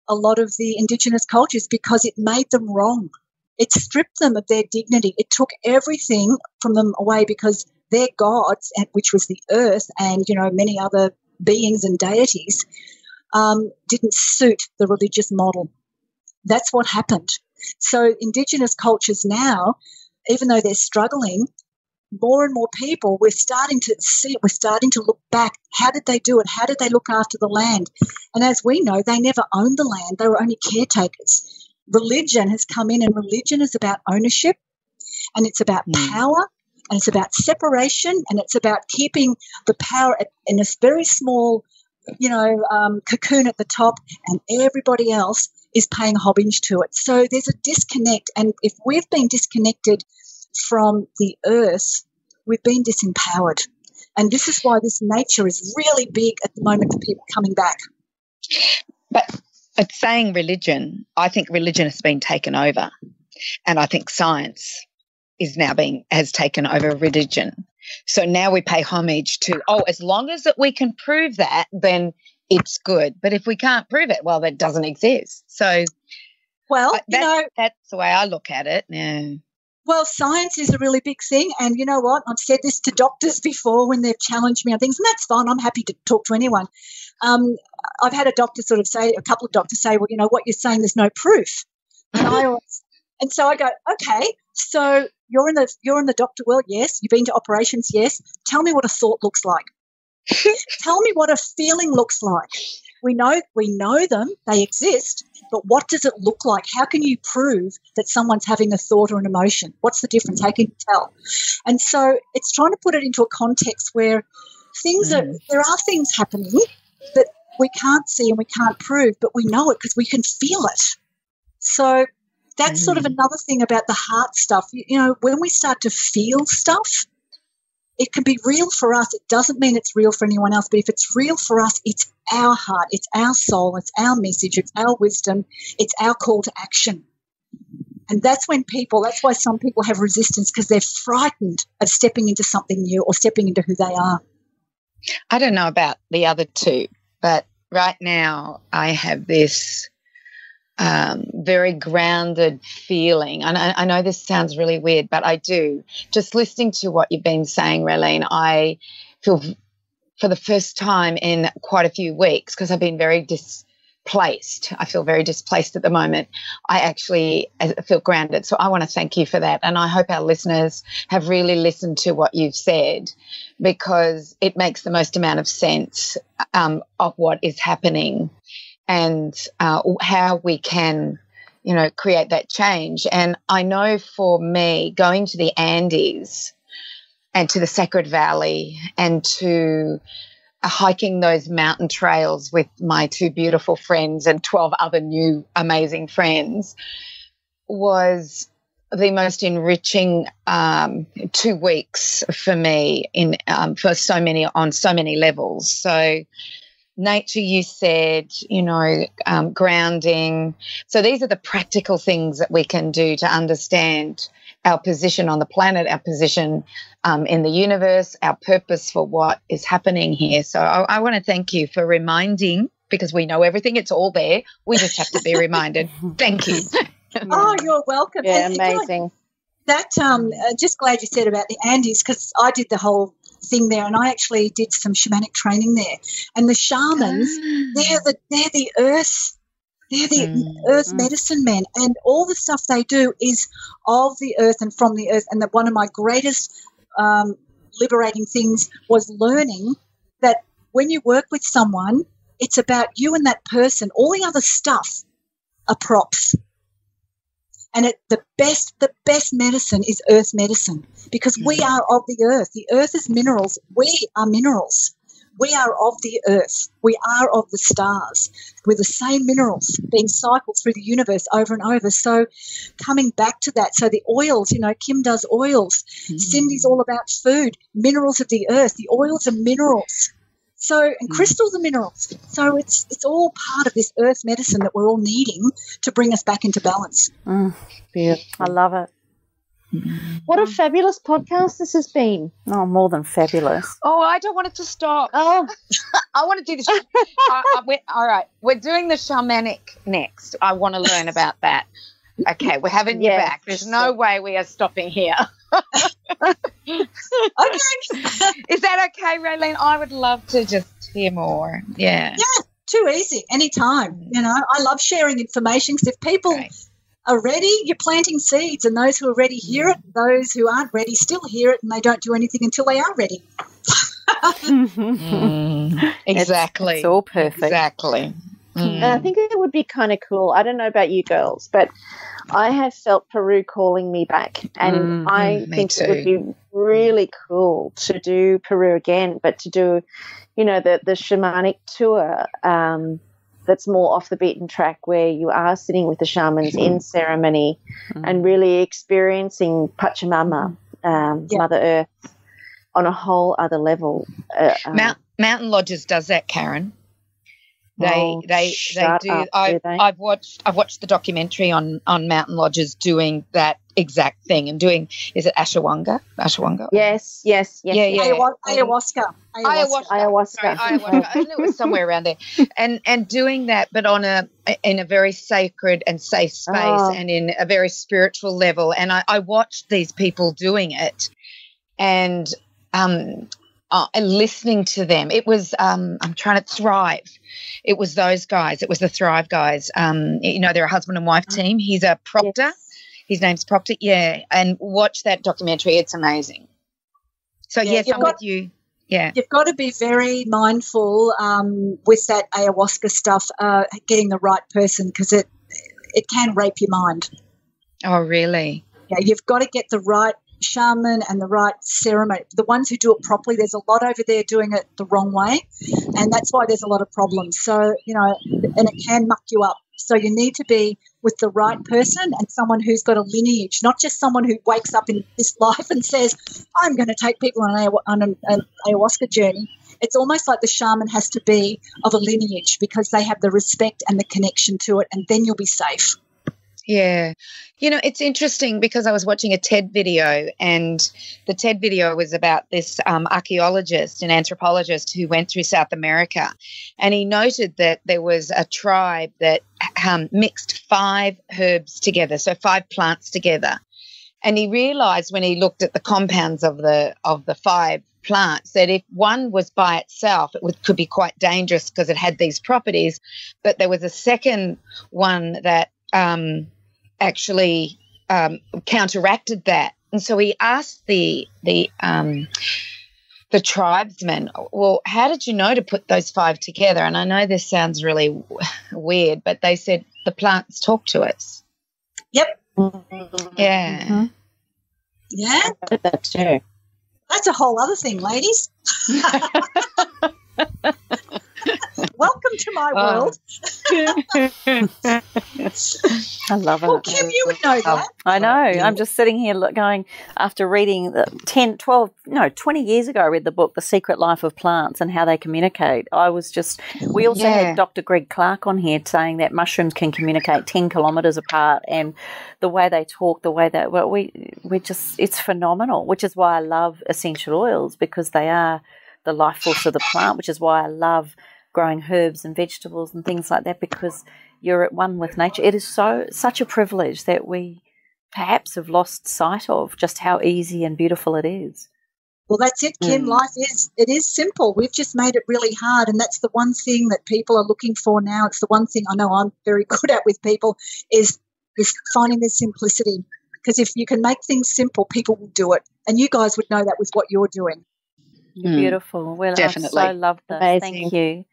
a lot of the Indigenous cultures, because it made them wrong. It stripped them of their dignity. It took everything from them away, because their gods, which was the earth and, many other beings and deities, didn't suit the religious model. That's what happened. So Indigenous cultures now, even though they're struggling, more and more people, we're starting to see it. We're starting to look back. How did they do it? How did they look after the land? And as we know, they never owned the land. They were only caretakers. Religion has come in, and religion is about ownership, and it's about power, and it's about separation, and it's about keeping the power in a very small, cocoon at the top, and everybody else is paying homage to it. So there's a disconnect, and if we've been disconnected from the earth, we've been disempowered. And this is why this nature is really big at the moment for people coming back. But saying religion, I think religion has been taken over, and I think science is now has taken over religion. So now we pay homage to, as long as we can prove that, then it's good. But if we can't prove it, well, that doesn't exist. So, that's the way I look at it. Yeah. Well, science is a really big thing, and you know what? I've said this to doctors before when they've challenged me on things, and that's fine. I'm happy to talk to anyone. I've had a couple of doctors say, well, what you're saying, there's no proof. And so I go, okay, so you're in the doctor world, yes. You've been to operations, yes. Tell me what a thought looks like. Tell me what a feeling looks like. We know them, they exist, but what does it look like? How can you prove that someone's having a thought or an emotion? What's the difference? How can you tell? And so it's trying to put it into a context where there are things happening that we can't see and we can't prove, but we know it because we can feel it. So that's sort of another thing about the heart stuff. You know, when we start to feel stuff, it can be real for us. It doesn't mean it's real for anyone else, but if it's real for us, it's our heart, it's our soul, it's our message, it's our wisdom, it's our call to action. And that's why some people have resistance, because they're frightened of stepping into something new or stepping into who they are. I don't know about the other two, but right now I have this very grounded feeling. And I know this sounds really weird, but I do. Just listening to what you've been saying, Raylene, I feel for the first time in quite a few weeks, because I've been very displaced. I feel very displaced at the moment. I actually feel grounded. So I want to thank you for that. And I hope our listeners have really listened to what you've said, because it makes the most amount of sense of what is happening and how we can, create that change. And I know for me, going to the Andes and to the Sacred Valley and to hiking those mountain trails with my two beautiful friends and 12 other new amazing friends was the most enriching 2 weeks for me on so many levels. So nature, you said, grounding. So these are the practical things that we can do to understand our position on the planet, our position in the universe, our purpose for what is happening here. So I want to thank you for reminding, because we know everything, it's all there. We just have to be reminded. Thank you. Oh, you're welcome. Yeah, amazing. Just glad you said about the Andes, because I did the whole thing there, and I actually did some shamanic training there. And the shamans, they're the earth. They're the earth medicine men, and all the stuff they do is of the earth and from the earth. And that one of my greatest liberating things was learning that when you work with someone, it's about you and that person. All the other stuff are props. And the best medicine is earth medicine, because we are of the earth. The earth is minerals. We are minerals. We are of the earth. We are of the stars. We're the same minerals being cycled through the universe over and over. So coming back to that, so the oils, Kim does oils. Cyndi's all about food, minerals of the earth. The oils are minerals. So, and crystals are minerals. So it's all part of this earth medicine that we're all needing to bring us back into balance. Yeah, I love it. What a fabulous podcast this has been. Oh, more than fabulous. Oh, I don't want it to stop. Oh, I want to do this. All right, we're doing the shamanic next. I want to learn about that. Okay, we're having you back. There's no way we are stopping here. Okay. Is that okay, Raylene? I would love to just hear more. Yeah. Yeah, too easy. Anytime. I love sharing information, because if people are ready, you're planting seeds, and those who are ready hear it. Those who aren't ready still hear it, and they don't do anything until they are ready. Exactly. It's all perfect. Exactly. And I think it would be kind of cool. I don't know about you girls, but I have felt Peru calling me back, and I think it would be really cool to do Peru again, but to do, the shamanic tour that's more off the beaten track, where you are sitting with the shamans in ceremony and really experiencing Pachamama, Mother Earth, on a whole other level. Mountain Lodges does that, Carren. They do. I've watched the documentary on Mountain Lodges doing that exact thing and doing. Is it Ashawanga? Yes. Yeah. Ayahuasca. Sorry, ayahuasca. I knew it was somewhere around there. And doing that, but in a very sacred and safe space and in a very spiritual level. And I watched these people doing it, and and listening to them. It was I'm trying to Thrive. It was those guys. It was the Thrive guys. They're a husband and wife team. He's a proctor. Yes. His name's Proctor. Yeah, and watch that documentary. It's amazing. So yes, I'm with you. Yeah, you've got to be very mindful with that ayahuasca stuff, getting the right person, because it can rape your mind. Oh, really? Yeah, you've got to get the right shaman and the right ceremony. The ones who do it properly, there's a lot over there doing it the wrong way, and that's why there's a lot of problems. So, and it can muck you up. So you need to be with the right person and someone who's got a lineage, not just someone who wakes up in this life and says, I'm going to take people on an ayahuasca journey. It's almost like the shaman has to be of a lineage, because they have the respect and the connection to it, and then you'll be safe. Yeah. It's interesting because I was watching a TED video, and the TED video was about this archaeologist and anthropologist who went through South America, and he noted that there was a tribe that mixed 5 herbs together, so 5 plants together. And he realized when he looked at the compounds of the 5 plants that if one was by itself, it could be quite dangerous because it had these properties, but there was a second one that actually counteracted that. And so he asked the tribesmen, well, how did you know to put those 5 together? And I know this sounds really weird, but they said the plants talk to us. Yep. Yeah. Mm-hmm. Yeah. That's true. That's a whole other thing, ladies. Welcome to my world. I love it. Well, Kim, you would know that. I know. I'm just sitting here going, after reading 20 years ago, I read the book, The Secret Life of Plants and How They Communicate. We also had Dr. Greg Clark on here saying that mushrooms can communicate 10 kilometres apart, and the way they talk, it's phenomenal, which is why I love essential oils, because they are the life force of the plant, which is why I love growing herbs and vegetables and things like that, because you're at one with nature. It is such a privilege that we perhaps have lost sight of just how easy and beautiful it is. Well, that's it, Kim. Life is simple. We've just made it really hard, and that's the one thing that people are looking for now. It's the one thing I know I'm very good at with people is finding the simplicity, because if you can make things simple, people will do it, and you guys would know that with what you're doing. Beautiful. Well, definitely. I so love this. Amazing. Thank you.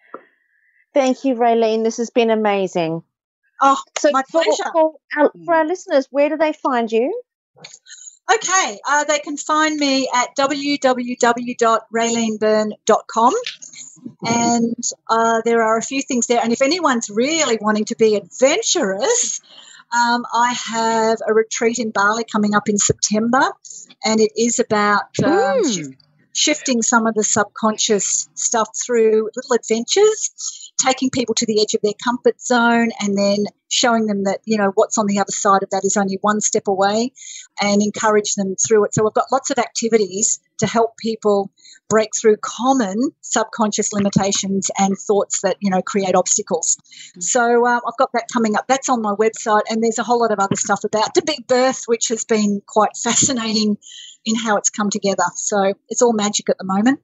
Thank you, Raylene. This has been amazing. Oh, so my pleasure. For our listeners, where do they find you? Okay, they can find me at www.rayleneburn.com, and there are a few things there. And if anyone's really wanting to be adventurous, I have a retreat in Bali coming up in September, and it is about shifting some of the subconscious stuff through little adventures, taking people to the edge of their comfort zone, and then showing them that, what's on the other side of that is only one step away, and encourage them through it. So I've got lots of activities to help people break through common subconscious limitations and thoughts that, create obstacles. So I've got that coming up. That's on my website, and there's a whole lot of other stuff about the big birth, which has been quite fascinating in how it's come together. So it's all magic at the moment.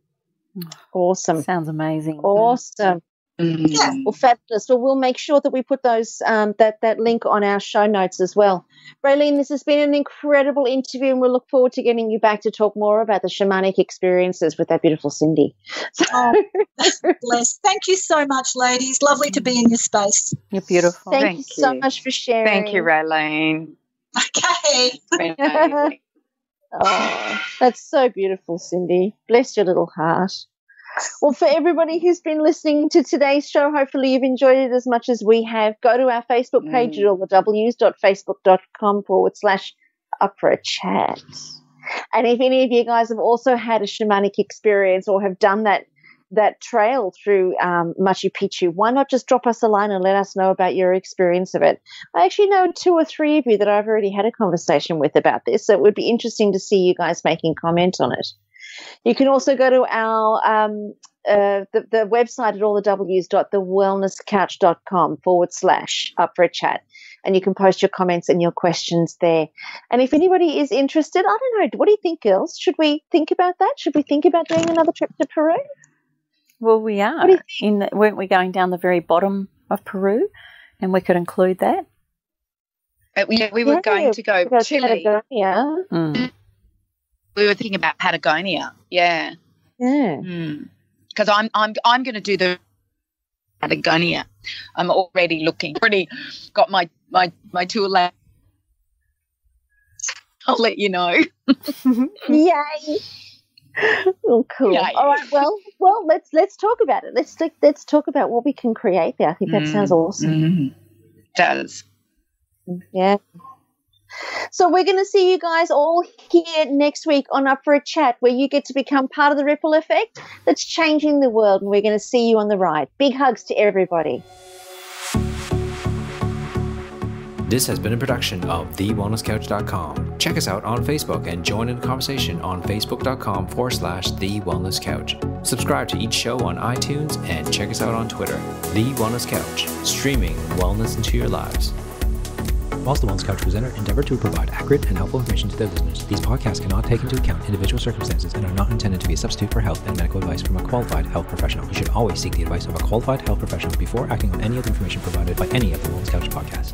Awesome. Sounds amazing. Awesome. Yeah. Well, fabulous. Well, we'll make sure that we put those that link on our show notes as well. Raylene, this has been an incredible interview, and we'll look forward to getting you back to talk more about the shamanic experiences with that beautiful Cyndi. Oh, that's blessed. Thank you so much, ladies. Lovely to be in your space. You're beautiful. Thank you so much for sharing. Thank you, Raylene. Okay. Oh, that's so beautiful, Cyndi. Bless your little heart. Well, for everybody who's been listening to today's show, hopefully you've enjoyed it as much as we have. Go to our Facebook page at allthews.facebook.com/up for a chat. And if any of you guys have also had a shamanic experience or have done that trail through Machu Picchu, why not just drop us a line and let us know about your experience of it? I actually know 2 or 3 of you that I've already had a conversation with about this, so it would be interesting to see you guys making comment on it. You can also go to our the website at allthews.thewellnesscouch.com/up for a chat. and you can post your comments and your questions there. And if anybody is interested, I don't know, what do you think, girls? Should we think about that? Should we think about doing another trip to Peru? Well, we are. Weren't we going down the very bottom of Peru? And we could include that. We were going to go Chile. Patagonia. We were thinking about Patagonia. Yeah. Yeah. Because I'm going to do the Patagonia. I'm already got my tour lab. I'll let you know. Yay. Oh, cool. Yay. All right. Well, let's talk about it. Let's talk about what we can create there. I think that sounds awesome. Mm-hmm. It does. Yeah. So we're going to see you guys all here next week on Up for a Chat, where you get to become part of the ripple effect that's changing the world, and we're going to see you on the ride. Big hugs to everybody. This has been a production of TheWellnessCouch.com. Check us out on Facebook and join in the conversation on Facebook.com/The Wellness Couch. Subscribe to each show on iTunes and check us out on Twitter. The Wellness Couch, streaming wellness into your lives. Whilst the Wellness Couch presenter endeavor to provide accurate and helpful information to their listeners, these podcasts cannot take into account individual circumstances and are not intended to be a substitute for health and medical advice from a qualified health professional. You should always seek the advice of a qualified health professional before acting on any of the information provided by any of the Wellness Couch podcasts.